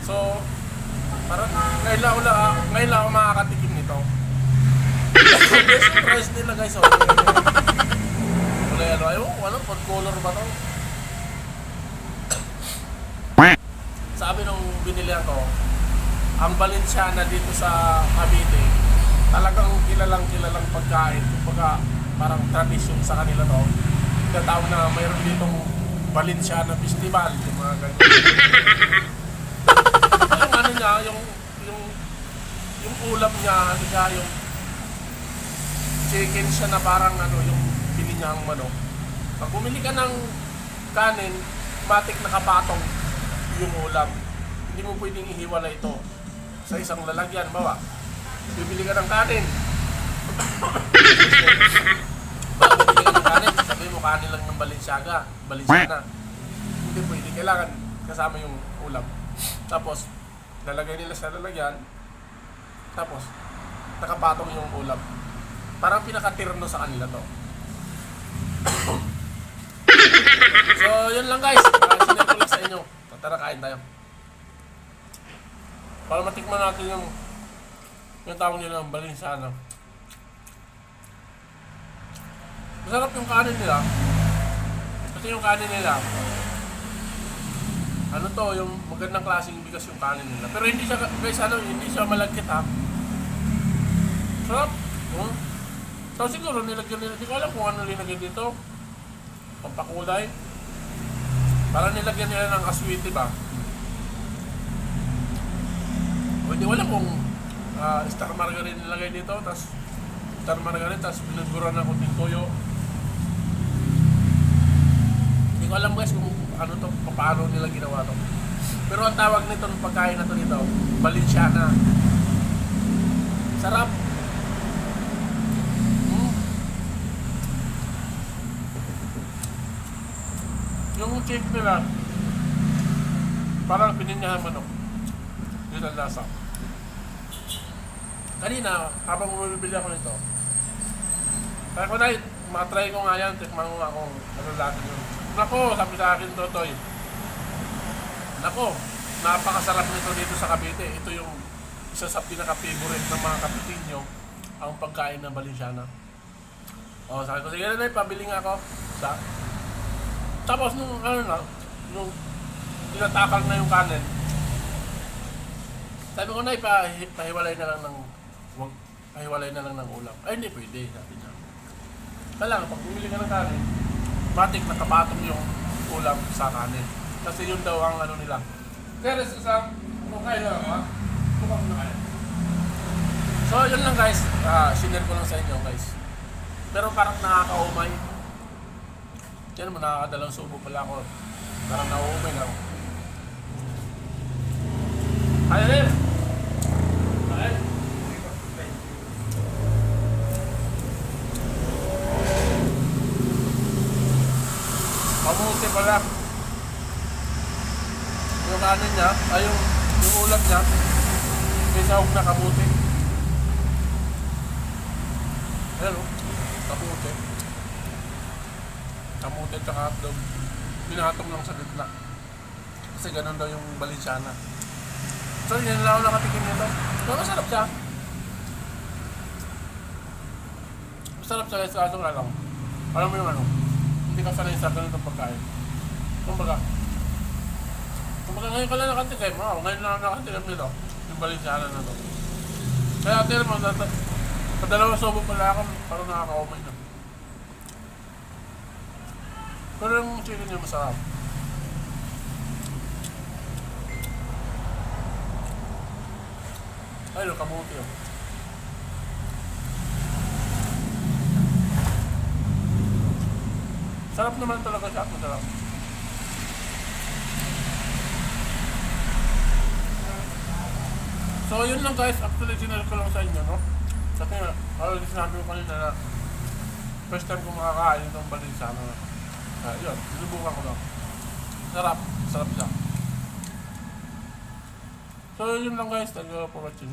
So, parang ngayon lang ako makakatikim nito. Best price nila guys. Oh. Kulay ano, ayaw, food color ba to? Sabi nung binili ko, ang Balenciana dito sa Cavite, talagang kilalang pagkain. Kumbaga, parang tradisyon sa kanila to. Tinatawag na mayroon ditong Balenciana Festival, yung mga ganyan. Yung ano niya, yung ulam niya, ano niya, yung chicken siya na parang ano, yung pininyang manok. Pag bumili ka ng kanin, matik nakapatong yung ulam. Hindi mo pwedeng ihiwala ito sa isang lalagyan. Bawa, bibili ka ng kanin. Pag bibili ka ng kanin, sabi mo kanin lang ng Balenciana. Hindi pwede, kailangan kasama yung ulam. Tapos, lalagay nila sa lalagyan. Tapos, nakapatong yung ulam. Parang pinaka-tirno sa kanila to. So, yun lang guys. Sinare ko lang sa inyo. Tara, kain tayo. Para matikman natin yung tawag nila ng Balenciana. Masarap yung kanin nila. Kasi yung kanin nila, ano to, yung magandang klaseng bigas yung kanin nila. Pero hindi siya, guys, hindi siya malagkit ha. Sarap. So siguro nilagyan nila, hindi ko alam kung ano nilagyan dito. Pampakulay. Parang nilagyan nila ng aswiti ba? O hindi wala kung star margarine nilagay dito, tapos star margarine, tapos binagura ng kunting toyo. Hindi ko alam guys kung ano to, paano nila ginawa to. Pero ang tawag nito ng pagkain na to dito, Balenciana. Sarap. Yung chick nila, parang pininyahan manok. Yun ang lasa. Kanina, habang bumibili ako nito, kaya ko na, matry ko nga yan, tikman ko nga kung ano lasa yun. Nako, sabi sa akin, Totoy. Nako, napakasarap nito dito sa Cavite. Ito yung isa sa pinaka-favorite ng mga Capitinyo, ang pagkain ng Balenciana. O, sabi ko, sige na, pabili nga ako. Tapos nung nung tinatakal na yung kanin, sabi ko na pahiwalay na lang ng ulam. Ay hindi pwede, sabi niya. Kailangan pag bumili ka ng kanin, matik nakapatong yung ulam sa kanin. Kasi yun daw ang ano nila. Kaya sa kung kayo ha? Bukang mo na kayo. So yun lang guys, sinare ko lang sa inyo guys. Pero parang nakakaumay. Yan mo, nakakadalang subo pala ako. Parang nauumay na ako. Kaya rin! Kaya rin! Mamuti pala. Yung kanin niya, ay yung ulam niya, may sahog na kamuti. Ayan o, kamuti. Kamuti at saka hotdog. Binatong lang sa gitna. Kasi ganun daw yung Balenciana. So yun lang ako nakatikim nito. Pero masarap siya. Masarap siya guys, kaso nga lang. Alam mo yung ano, hindi ka sanay sa ganitong pagkain. Kumbaga ngayon ka lang nakatikim. Ngayon lang nakatikim nito. Yung Balenciana na to. Kaya atin mo, padalawang sobo pala ako, parang nakakaumay na. Pero yung chicken niya masarap. Ayun, kamuti yun. Sarap naman talaga siya. Masarap. So yun lang guys. Actually, sinare ko lang sa inyo, no? Kasi already sinabi ko kanina na first time ko makakain itong Balenciana na. Yun, sinubukan ko lang. Sarap siya. So yun lang guys, thank you for watching.